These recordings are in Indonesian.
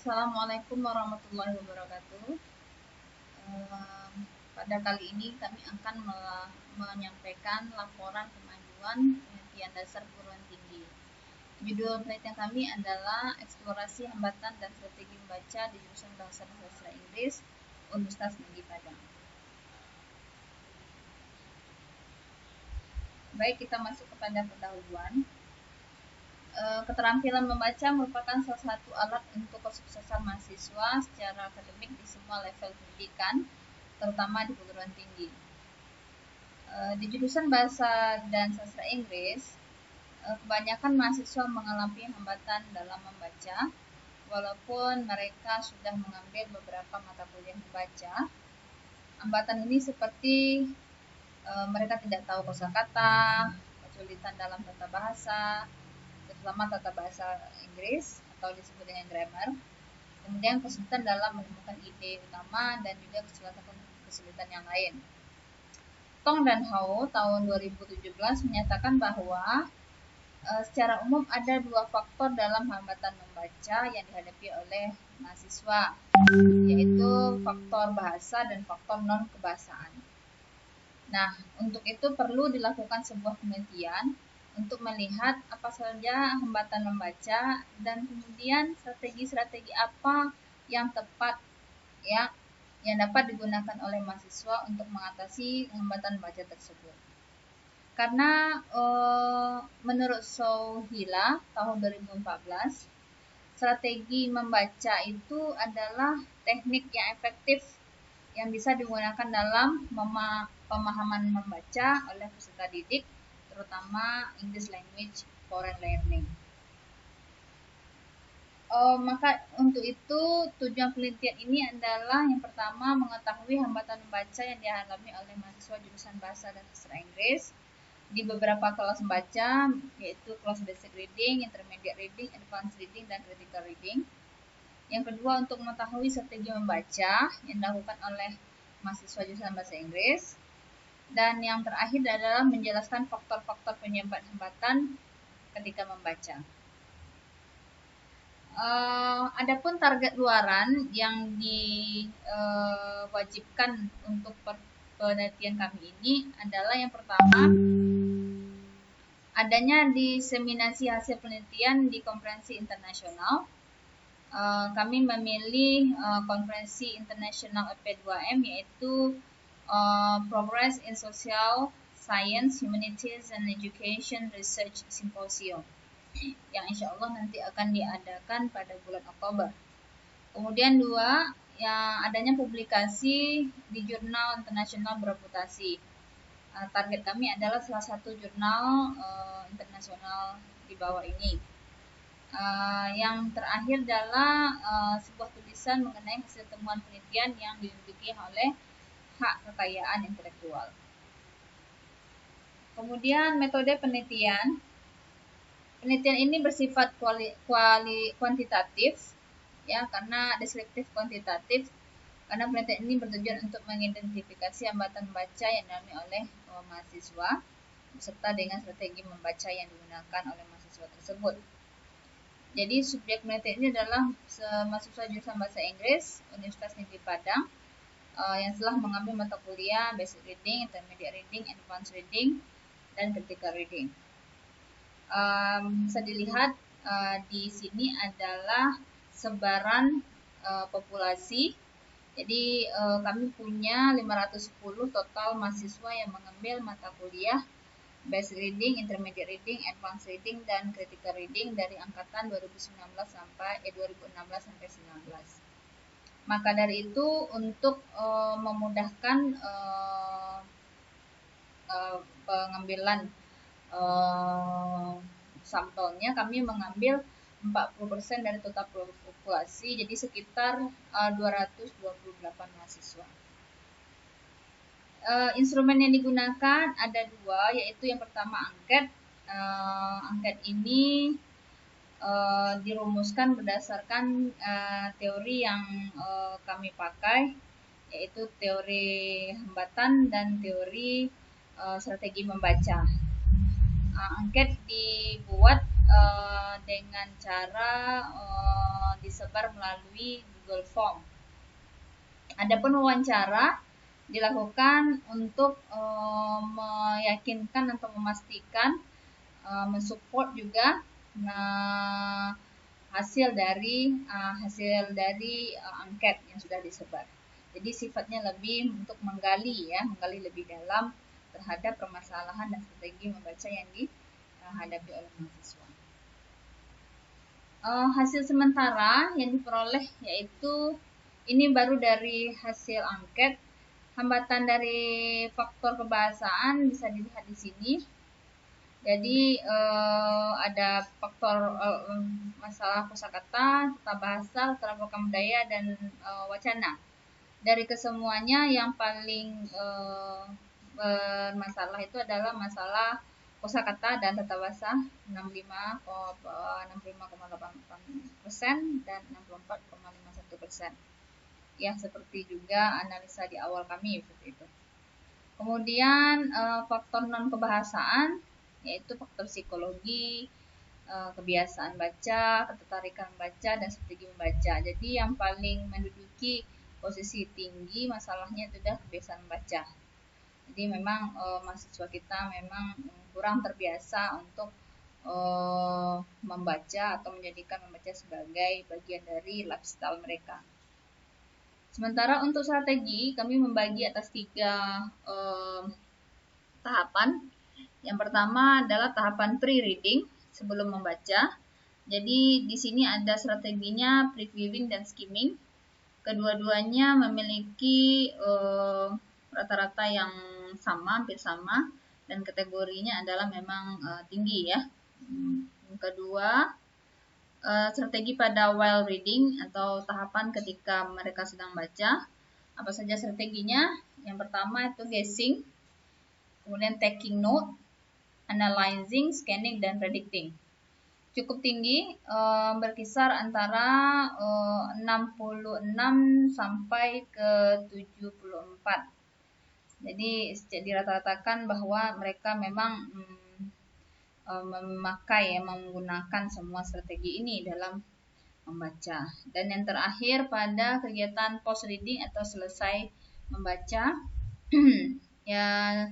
Assalamualaikum warahmatullahi wabarakatuh. Ehm, Pada kali ini kami akan menyampaikan laporan kemajuan penelitian dasar perguruan tinggi. Judul penelitian kami adalah Eksplorasi Hambatan dan Strategi Membaca di Jurusan Bahasa dan Sastra Inggris Universitas Negeri Padang. Baik, kita masuk kepada pendahuluan. Keterampilan membaca merupakan salah satu alat untuk kesuksesan mahasiswa secara akademik di semua level pendidikan, terutama di perguruan tinggi. Di jurusan Bahasa dan Sastra Inggris, kebanyakan mahasiswa mengalami hambatan dalam membaca, walaupun mereka sudah mengambil beberapa mata kuliah membaca. Hambatan ini seperti mereka tidak tahu kosakata, kesulitan dalam tata bahasa, terutama tata bahasa Inggris atau disebut dengan grammar. Kemudian kesulitan dalam menemukan ide utama dan juga kesulitan yang lain. Tong dan Hao tahun 2017 menyatakan bahwa secara umum ada dua faktor dalam hambatan membaca yang dihadapi oleh mahasiswa, yaitu faktor bahasa dan faktor non-kebahasaan. Nah, untuk itu perlu dilakukan sebuah penelitian untuk melihat apa saja hambatan membaca dan kemudian strategi-strategi apa yang tepat yang dapat digunakan oleh mahasiswa untuk mengatasi hambatan membaca tersebut. Karena menurut Sohila tahun 2014, strategi membaca itu adalah teknik yang efektif yang bisa digunakan dalam pemahaman membaca oleh peserta didik, terutama English Language Foreign Learning. Maka untuk itu tujuan penelitian ini adalah yang pertama mengetahui hambatan membaca yang dialami oleh mahasiswa jurusan Bahasa dan Sastra Inggris di beberapa kelas membaca, yaitu kelas Basic Reading, Intermediate Reading, Advanced Reading, dan Critical Reading. Yang kedua, untuk mengetahui strategi membaca yang dilakukan oleh mahasiswa jurusan Bahasa Inggris. Dan yang terakhir adalah menjelaskan faktor-faktor penyebab hambatan ketika membaca. Adapun target luaran yang diwajibkan untuk penelitian kami ini adalah yang pertama, adanya diseminasi hasil penelitian di konferensi internasional. Kami memilih konferensi internasional EP2M, yaitu Progress in Social Science, Humanities and Education Research Symposium, yang insya Allah nanti akan diadakan pada bulan Oktober. Kemudian dua, yang adanya publikasi di jurnal internasional bereputasi. Target kami adalah salah satu jurnal internasional di bawah ini. Yang terakhir adalah sebuah tulisan mengenai hasil temuan penelitian yang dilindungi oleh hak kekayaan intelektual. Kemudian metode penelitian. Penelitian ini bersifat kuantitatif, ya, karena deskriptif kuantitatif, karena penelitian ini bertujuan untuk mengidentifikasi hambatan membaca yang dialami oleh mahasiswa beserta dengan strategi membaca yang digunakan oleh mahasiswa tersebut. Jadi subjek penelitian ini adalah mahasiswa jurusan Bahasa Inggris Universitas Negeri Padang yang telah mengambil mata kuliah Basic Reading, Intermediate Reading, Advanced Reading, dan Critical Reading. Bisa dilihat di sini adalah sebaran populasi. Jadi kami punya 510 total mahasiswa yang mengambil mata kuliah Basic Reading, Intermediate Reading, Advanced Reading, dan Critical Reading dari angkatan 2016 sampai 19. Maka dari itu untuk memudahkan pengambilan sampelnya, kami mengambil 40% dari total populasi, jadi sekitar 228 mahasiswa. Instrumen yang digunakan ada dua, yaitu yang pertama angket. Angket ini dirumuskan berdasarkan teori yang kami pakai, yaitu teori hambatan dan teori strategi membaca. Angket dibuat dengan cara disebar melalui Google Form. Adapun wawancara dilakukan untuk meyakinkan atau memastikan, mensupport juga hasil dari angket yang sudah disebar. Jadi sifatnya lebih untuk menggali lebih dalam terhadap permasalahan dan strategi membaca yang dihadapi oleh mahasiswa. Hasil sementara yang diperoleh yaitu ini baru dari hasil angket. Hambatan dari faktor kebahasaan bisa dilihat di sini. Jadi ada faktor masalah kosakata, tata bahasa, tata program budaya, dan wacana. Dari kesemuanya yang paling bermasalah itu adalah masalah kosakata dan tata bahasa 65,8% dan 64,51%. Ya, seperti juga analisa di awal kami seperti itu. Kemudian faktor non kebahasaan yaitu faktor psikologi, kebiasaan baca, ketertarikan membaca, dan strategi membaca. Jadi yang paling menduduki posisi tinggi masalahnya itu adalah kebiasaan membaca. Jadi memang mahasiswa kita memang kurang terbiasa untuk membaca atau menjadikan membaca sebagai bagian dari lifestyle mereka. Sementara untuk strategi, kami membagi atas 3 tahapan. Yang pertama adalah tahapan pre-reading, sebelum membaca. Jadi di sini ada strateginya previewing dan skimming. Kedua-duanya memiliki rata-rata yang sama, hampir sama, dan kategorinya adalah memang tinggi ya. Yang kedua, strategi pada while reading atau tahapan ketika mereka sedang baca. Apa saja strateginya? Yang pertama itu guessing, kemudian taking note, analyzing, scanning, dan predicting. Cukup tinggi, berkisar antara 66 sampai ke 74. Jadi dirata-ratakan bahwa mereka memang menggunakan semua strategi ini dalam membaca. Dan yang terakhir pada kegiatan post reading atau selesai membaca, ya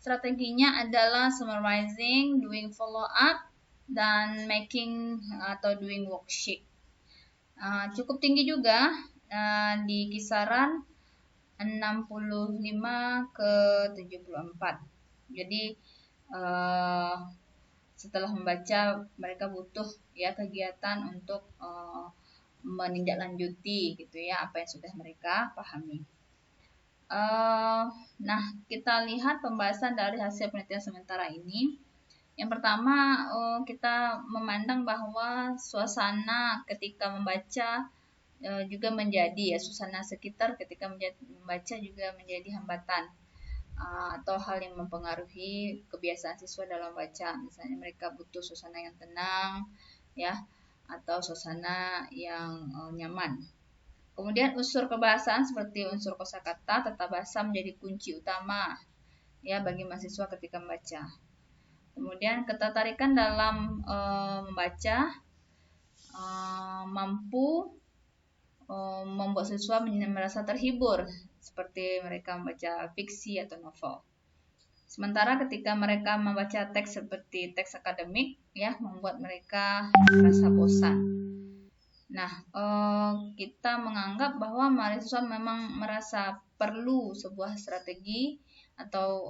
strateginya adalah summarizing, doing follow up, dan making atau doing worksheet. Cukup tinggi juga, di kisaran 65 ke 74. Jadi setelah membaca mereka butuh ya kegiatan untuk menindaklanjuti gitu ya apa yang sudah mereka pahami. Nah, kita lihat pembahasan dari hasil penelitian sementara ini. Yang pertama, kita memandang bahwa suasana ketika membaca juga menjadi suasana sekitar ketika membaca juga menjadi hambatan atau hal yang mempengaruhi kebiasaan siswa dalam baca. Misalnya mereka butuh suasana yang tenang ya atau suasana yang nyaman. Kemudian unsur kebahasaan seperti unsur kosakata, tata bahasa menjadi kunci utama ya bagi mahasiswa ketika membaca. Kemudian ketertarikan dalam membaca mampu membuat siswa merasa terhibur seperti mereka membaca fiksi atau novel. Sementara ketika mereka membaca teks seperti teks akademik ya membuat mereka merasa bosan. Nah, kita menganggap bahwa mahasiswa memang merasa perlu sebuah strategi atau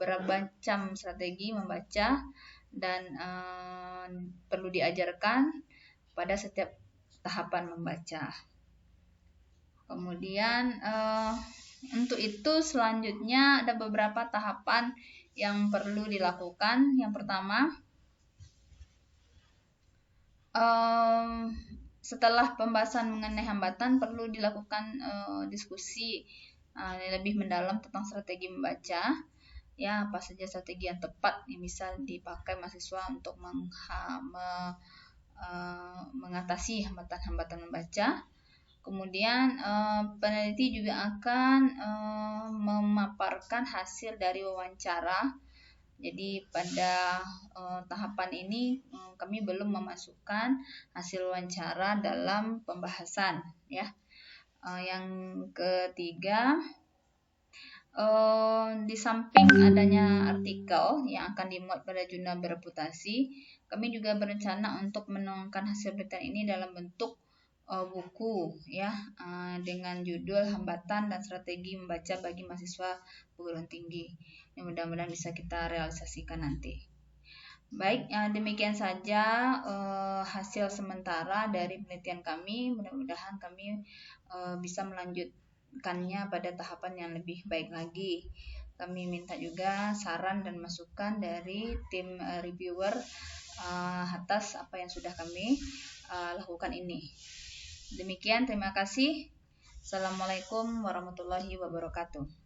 bermacam strategi membaca dan perlu diajarkan pada setiap tahapan membaca. Kemudian untuk itu selanjutnya ada beberapa tahapan yang perlu dilakukan. Yang pertama, setelah pembahasan mengenai hambatan perlu dilakukan diskusi lebih mendalam tentang strategi membaca. Ya, apa saja strategi yang tepat yang bisa dipakai mahasiswa untuk mengatasi hambatan-hambatan membaca. Kemudian peneliti juga akan memaparkan hasil dari wawancara Jadi pada tahapan ini kami belum memasukkan hasil wawancara dalam pembahasan ya. Yang ketiga, di samping adanya artikel yang akan dimuat pada jurnal bereputasi, kami juga berencana untuk menuangkan hasil penelitian ini dalam bentuk buku ya, dengan judul Hambatan dan Strategi Membaca bagi Mahasiswa Perguruan Tinggi. Yang mudah-mudahan bisa kita realisasikan nanti. Baik, demikian saja hasil sementara dari penelitian kami. Mudah-mudahan kami bisa melanjutkannya pada tahapan yang lebih baik lagi. Kami minta juga saran dan masukan dari tim reviewer atas apa yang sudah kami lakukan ini. Demikian, terima kasih. Assalamualaikum warahmatullahi wabarakatuh.